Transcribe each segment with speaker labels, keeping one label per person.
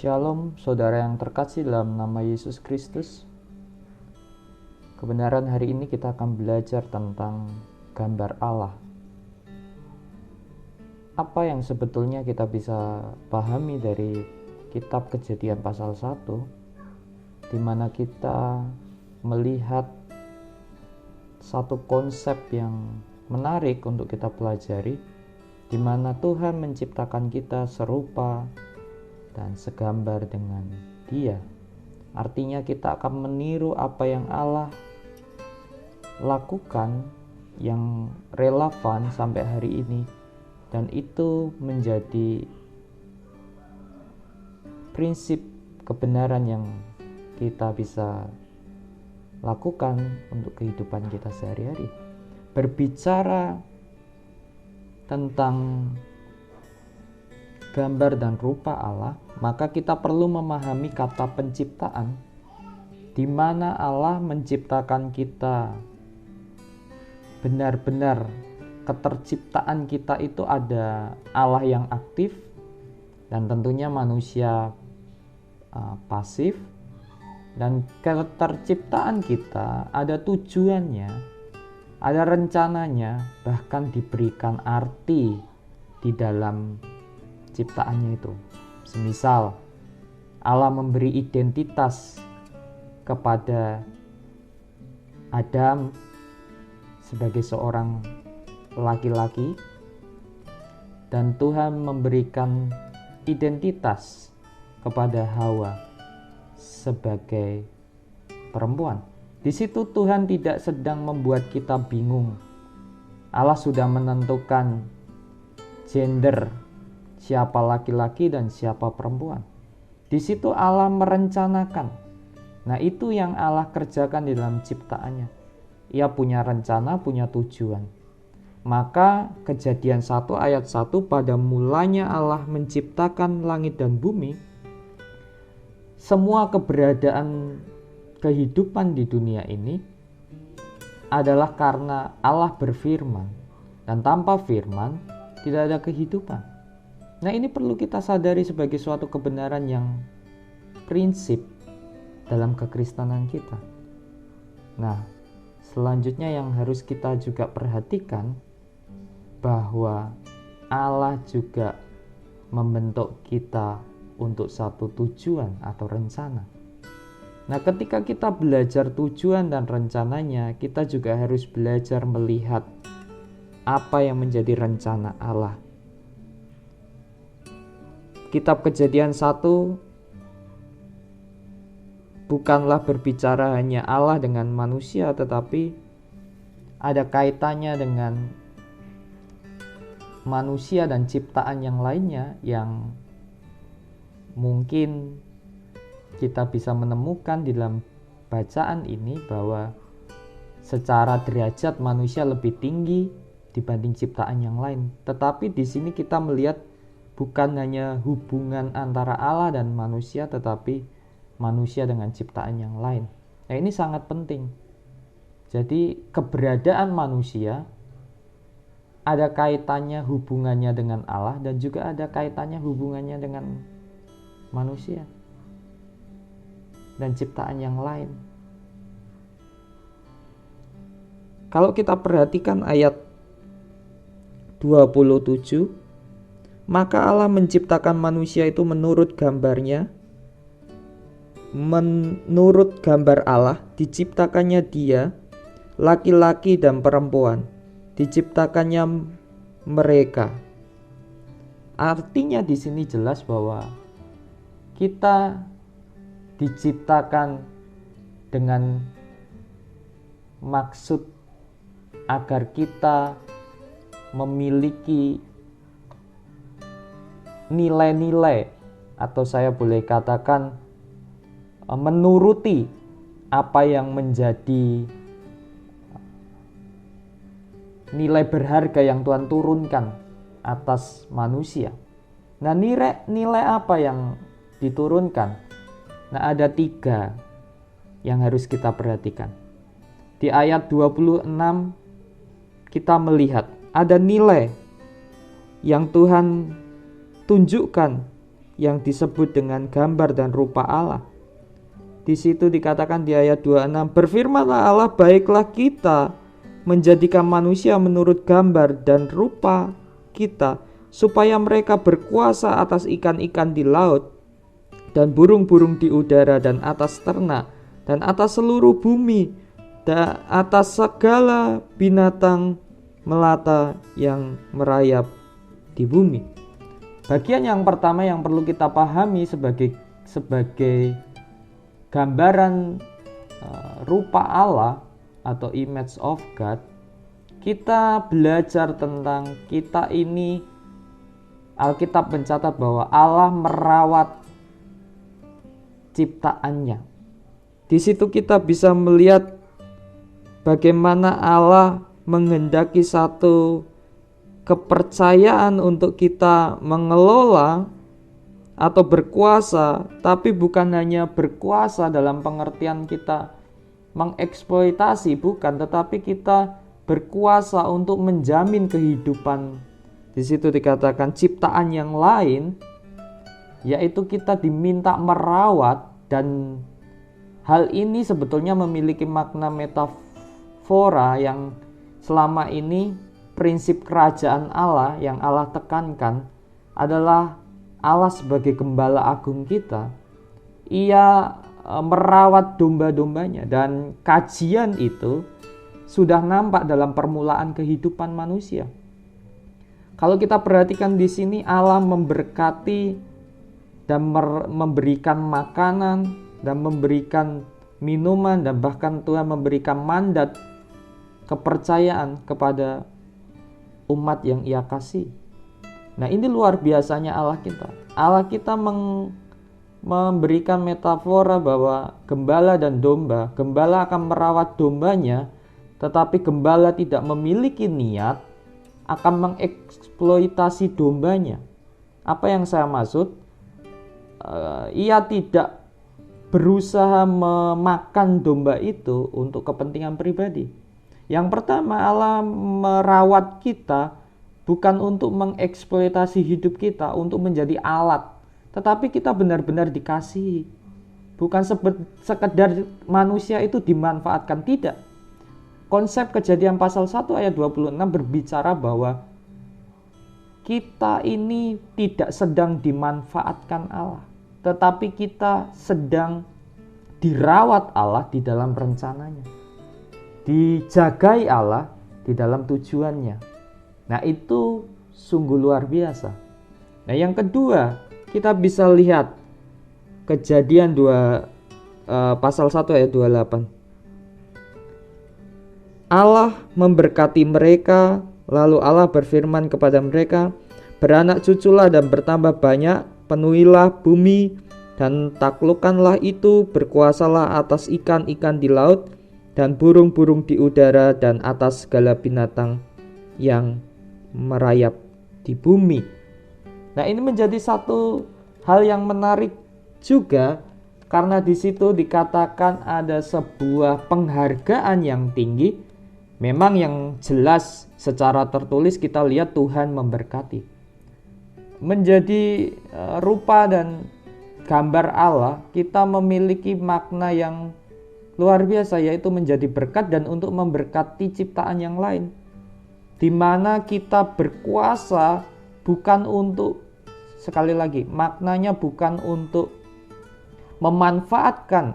Speaker 1: Shalom, saudara yang terkasih dalam nama Yesus Kristus. Kebenaran hari ini kita akan belajar tentang gambar Allah. Apa yang sebetulnya kita bisa pahami dari kitab Kejadian pasal 1, di mana kita melihat satu konsep yang menarik untuk kita pelajari, di mana Tuhan menciptakan kita serupa dan segambar dengan Dia. Artinya kita akan meniru apa yang Allah lakukan yang relevan sampai hari ini, dan itu menjadi prinsip kebenaran yang kita bisa lakukan untuk kehidupan kita sehari-hari. Berbicara tentang gambar dan rupa Allah, maka kita perlu memahami kata penciptaan, di mana Allah menciptakan kita benar-benar. Keterciptaan kita itu ada Allah yang aktif dan tentunya manusia pasif, dan keterciptaan kita ada tujuannya, ada rencananya, bahkan diberikan arti di dalam ciptaannya itu. Semisal Allah memberi identitas kepada Adam sebagai seorang laki-laki, dan Tuhan memberikan identitas kepada Hawa sebagai perempuan. Di situ Tuhan tidak sedang membuat kita bingung. Allah sudah menentukan gender, siapa laki-laki dan siapa perempuan. Di situ Allah merencanakan. Nah, itu yang Allah kerjakan di dalam ciptaannya. Ia punya rencana, punya tujuan. Maka Kejadian 1 ayat 1, pada mulanya Allah menciptakan langit dan bumi. Semua keberadaan kehidupan di dunia ini adalah karena Allah berfirman, dan tanpa firman tidak ada kehidupan. Nah, ini perlu kita sadari sebagai suatu kebenaran yang prinsip dalam kekristenan kita. Nah, selanjutnya yang harus kita juga perhatikan, bahwa Allah juga membentuk kita untuk satu tujuan atau rencana. Nah, ketika kita belajar tujuan dan rencananya, kita juga harus belajar melihat apa yang menjadi rencana Allah. Kitab Kejadian 1 bukanlah berbicara hanya Allah dengan manusia, tetapi ada kaitannya dengan manusia dan ciptaan yang lainnya, yang mungkin kita bisa menemukan di dalam bacaan ini bahwa secara derajat manusia lebih tinggi dibanding ciptaan yang lain. Tetapi di sini kita melihat bukan hanya hubungan antara Allah dan manusia, tetapi manusia dengan ciptaan yang lain. Nah, ini sangat penting. Jadi keberadaan manusia ada kaitannya, hubungannya dengan Allah, dan juga ada kaitannya, hubungannya dengan manusia dan ciptaan yang lain. Kalau kita perhatikan ayat 27, maka Allah menciptakan manusia itu menurut gambarnya, menurut gambar Allah diciptakannya dia, laki-laki dan perempuan diciptakannya mereka. Artinya di sini jelas bahwa kita diciptakan dengan maksud agar kita memiliki nilai-nilai, atau saya boleh katakan menuruti apa yang menjadi nilai berharga yang Tuhan turunkan atas manusia. Nah, nilai apa yang diturunkan? Nah, ada 3 yang harus kita perhatikan. Di ayat 26 kita melihat ada nilai yang Tuhan tunjukkan yang disebut dengan gambar dan rupa Allah. Di situ dikatakan di ayat 26, berfirmanlah Allah, baiklah kita menjadikan manusia menurut gambar dan rupa kita, supaya mereka berkuasa atas ikan-ikan di laut, dan burung-burung di udara, dan atas ternak, dan atas seluruh bumi, dan atas segala binatang melata yang merayap di bumi. Bagian yang pertama yang perlu kita pahami sebagai gambaran rupa Allah atau image of God, kita belajar tentang kita ini, Alkitab mencatat bahwa Allah merawat ciptaannya. Di situ kita bisa melihat bagaimana Allah menghendaki satu kepercayaan untuk kita mengelola atau berkuasa, tapi bukan hanya berkuasa dalam pengertian kita mengeksploitasi, bukan, tetapi kita berkuasa untuk menjamin kehidupan. Di situ dikatakan ciptaan yang lain, yaitu kita diminta merawat, dan hal ini sebetulnya memiliki makna metafora yang selama ini prinsip kerajaan Allah yang Allah tekankan adalah Allah sebagai gembala agung kita. Ia merawat domba-dombanya, dan kajian itu sudah nampak dalam permulaan kehidupan manusia. Kalau kita perhatikan di sini, Allah memberkati dan memberikan makanan dan memberikan minuman, dan bahkan Tuhan memberikan mandat kepercayaan kepada umat yang Ia kasih. Nah, ini luar biasanya Allah kita. Allah kita memberikan metafora bahwa gembala dan domba, gembala akan merawat dombanya, tetapi gembala tidak memiliki niat akan mengeksploitasi dombanya. Apa yang saya maksud? Ia tidak berusaha memakan domba itu untuk kepentingan pribadi. Yang pertama, Allah merawat kita bukan untuk mengeksploitasi hidup kita untuk menjadi alat, tetapi kita benar-benar dikasihi. Bukan sekedar manusia itu dimanfaatkan, tidak. Konsep Kejadian pasal 1 ayat 26 berbicara bahwa kita ini tidak sedang dimanfaatkan Allah, tetapi kita sedang dirawat Allah di dalam rencananya, dijagai Allah di dalam tujuannya. Nah, itu sungguh luar biasa. Nah, yang kedua, kita bisa lihat Kejadian 2 pasal 1 ayat 28. Allah memberkati mereka, lalu Allah berfirman kepada mereka, beranak cuculah dan bertambah banyak, penuhilah bumi dan taklukkanlah itu, berkuasalah atas ikan-ikan di laut dan burung-burung di udara dan atas segala binatang yang merayap di bumi. Nah, ini menjadi satu hal yang menarik juga, karena di situ dikatakan ada sebuah penghargaan yang tinggi. Memang yang jelas secara tertulis kita lihat Tuhan memberkati. Menjadi rupa dan gambar Allah, kita memiliki makna yang luar biasa, yaitu menjadi berkat dan untuk memberkati ciptaan yang lain, di mana kita berkuasa bukan untuk, sekali lagi, maknanya bukan untuk memanfaatkan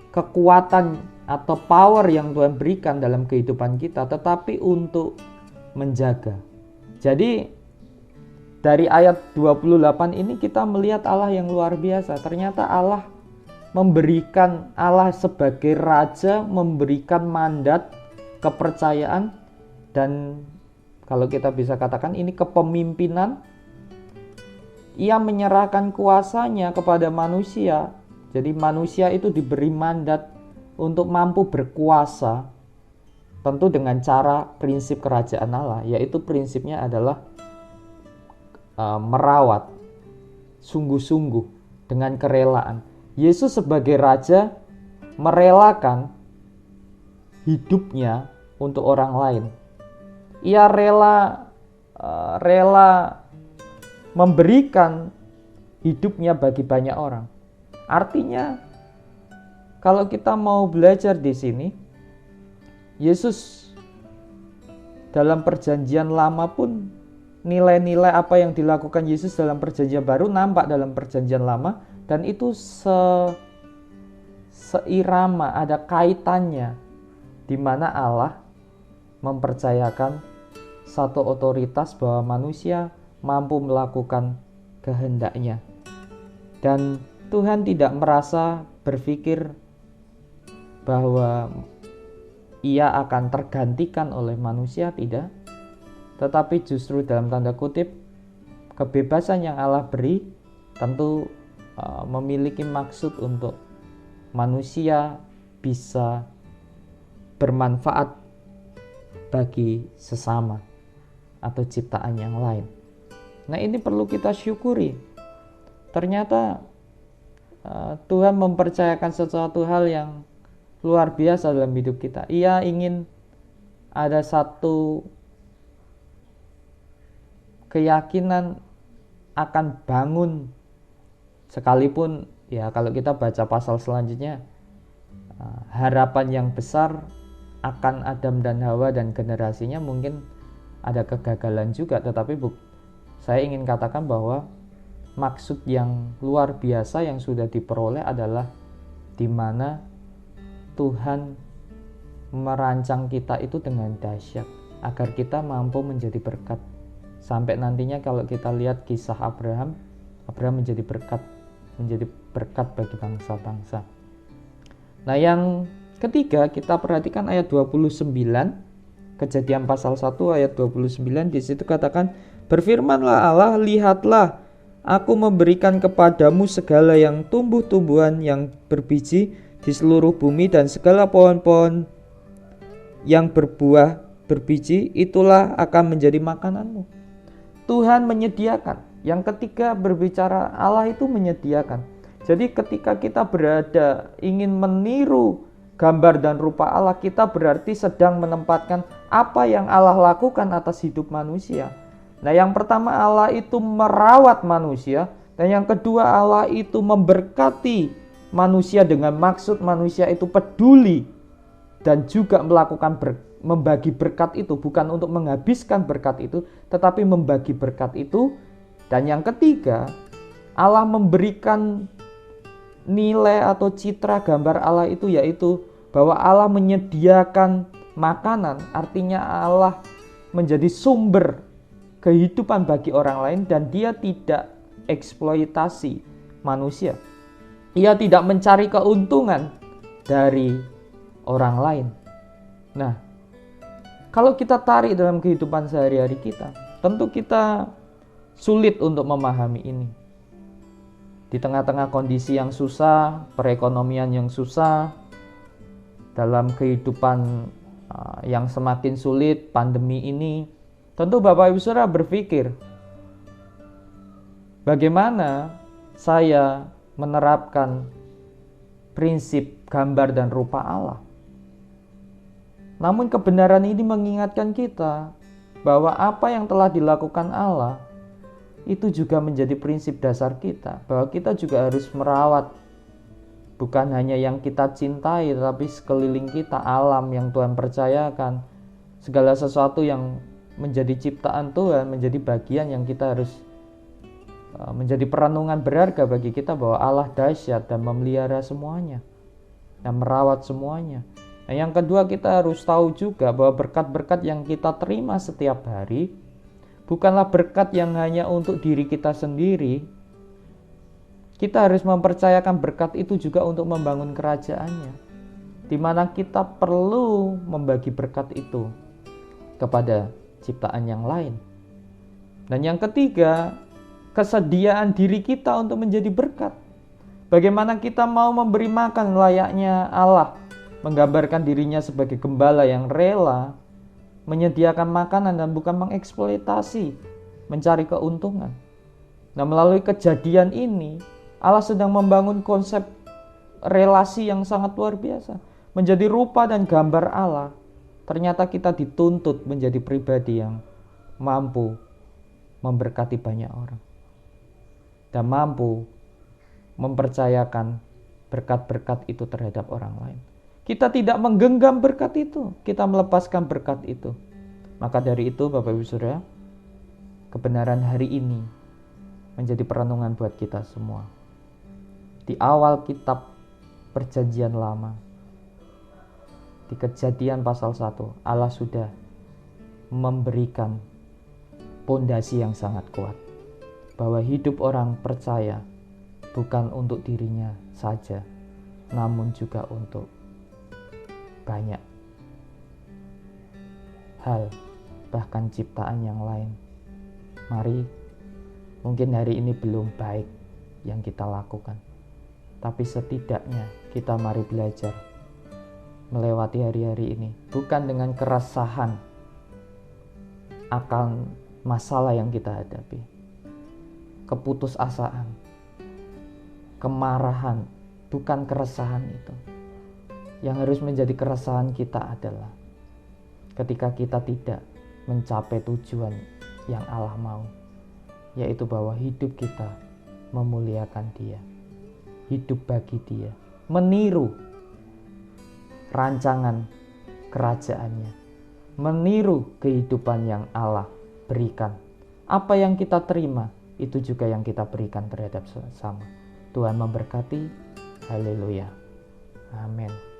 Speaker 1: kekuatan atau power yang Tuhan berikan dalam kehidupan kita, tetapi untuk menjaga. Jadi dari ayat 28 ini kita melihat Allah yang luar biasa. Ternyata Allah memberikan, Allah sebagai raja memberikan mandat, kepercayaan, dan kalau kita bisa katakan ini kepemimpinan. Ia menyerahkan kuasanya kepada manusia. Jadi manusia itu diberi mandat untuk mampu berkuasa, tentu dengan cara prinsip kerajaan Allah, yaitu prinsipnya adalah merawat sungguh-sungguh dengan kerelaan. Yesus sebagai raja merelakan hidupnya untuk orang lain. Ia rela memberikan hidupnya bagi banyak orang. Artinya, kalau kita mau belajar di sini, Yesus dalam perjanjian lama pun nilai-nilai apa yang dilakukan Yesus dalam perjanjian baru nampak dalam perjanjian lama, dan itu seirama, ada kaitannya, di mana Allah mempercayakan satu otoritas bahwa manusia mampu melakukan kehendaknya. Dan Tuhan tidak merasa berpikir bahwa ia akan tergantikan oleh manusia, tidak. Tetapi justru dalam tanda kutip, kebebasan yang Allah beri tentu memiliki maksud untuk manusia bisa bermanfaat bagi sesama atau ciptaan yang lain. Nah, ini perlu kita syukuri. Ternyata Tuhan mempercayakan sesuatu hal yang luar biasa dalam hidup kita. Ia ingin ada satu keyakinan akan bangun, sekalipun ya kalau kita baca pasal selanjutnya, harapan yang besar akan Adam dan Hawa dan generasinya mungkin ada kegagalan juga, tetapi saya ingin katakan bahwa maksud yang luar biasa yang sudah diperoleh adalah di mana Tuhan merancang kita itu dengan dahsyat agar kita mampu menjadi berkat. Sampai nantinya kalau kita lihat kisah Abraham menjadi berkat bagi bangsa-bangsa. Nah, yang ketiga kita perhatikan ayat 29, Kejadian pasal 1 ayat 29, di situ katakan, "Berfirmanlah Allah, lihatlah, aku memberikan kepadamu segala yang tumbuh-tumbuhan yang berbiji di seluruh bumi dan segala pohon-pohon yang berbuah berbiji, itulah akan menjadi makananmu." Tuhan menyediakan. Yang ketiga berbicara Allah itu menyediakan. Jadi ketika kita ingin meniru gambar dan rupa Allah, kita berarti sedang menempatkan apa yang Allah lakukan atas hidup manusia. Nah, yang pertama Allah itu merawat manusia, dan yang kedua Allah itu memberkati manusia dengan maksud manusia itu peduli dan juga membagi berkat itu, bukan untuk menghabiskan berkat itu, tetapi membagi berkat itu. Dan yang ketiga, Allah memberikan nilai atau citra gambar Allah itu, yaitu bahwa Allah menyediakan makanan. Artinya Allah menjadi sumber kehidupan bagi orang lain, dan dia tidak eksploitasi manusia. Ia tidak mencari keuntungan dari orang lain. Nah, kalau kita tarik dalam kehidupan sehari-hari kita, tentu kita sulit untuk memahami ini. Di tengah-tengah kondisi yang susah, perekonomian yang susah, dalam kehidupan yang semakin sulit, pandemi ini, tentu Bapak Ibu Saudara berpikir, bagaimana saya menerapkan prinsip gambar dan rupa Allah? Namun kebenaran ini mengingatkan kita bahwa apa yang telah dilakukan Allah itu juga menjadi prinsip dasar kita, bahwa kita juga harus merawat bukan hanya yang kita cintai, tetapi sekeliling kita, alam yang Tuhan percayakan, segala sesuatu yang menjadi ciptaan Tuhan, menjadi bagian yang kita harus menjadi perenungan berharga bagi kita, bahwa Allah dahsyat dan memelihara semuanya dan merawat semuanya. Nah, yang kedua, kita harus tahu juga bahwa berkat-berkat yang kita terima setiap hari bukanlah berkat yang hanya untuk diri kita sendiri. Kita harus mempercayakan berkat itu juga untuk membangun kerajaannya, di mana kita perlu membagi berkat itu kepada ciptaan yang lain. Dan yang ketiga, kesediaan diri kita untuk menjadi berkat. Bagaimana kita mau memberi makan layaknya Allah, menggambarkan dirinya sebagai gembala yang rela menyediakan makanan dan bukan mengeksploitasi, mencari keuntungan. Nah, melalui kejadian ini, Allah sedang membangun konsep relasi yang sangat luar biasa. Menjadi rupa dan gambar Allah, ternyata kita dituntut menjadi pribadi yang mampu memberkati banyak orang. dan mampu mempercayakan berkat-berkat itu terhadap orang lain. Kita tidak menggenggam berkat itu, kita melepaskan berkat itu. Maka dari itu Bapak Ibu Saudara, kebenaran hari ini menjadi perenungan buat kita semua. Di awal kitab Perjanjian Lama, di Kejadian pasal 1, Allah sudah memberikan pondasi yang sangat kuat bahwa hidup orang percaya bukan untuk dirinya saja, namun juga untuk banyak hal, bahkan ciptaan yang lain. Mari, mungkin hari ini belum baik yang kita lakukan, tapi setidaknya kita mari belajar melewati hari-hari ini bukan dengan keresahan akan masalah yang kita hadapi, keputusasaan, kemarahan, bukan keresahan itu. Yang harus menjadi keresahan kita adalah ketika kita tidak mencapai tujuan yang Allah mau, yaitu bahwa hidup kita memuliakan Dia, hidup bagi Dia, meniru rancangan kerajaannya, meniru kehidupan yang Allah berikan. Apa yang kita terima, itu juga yang kita berikan terhadap sesama. Tuhan memberkati. Haleluya. Amin.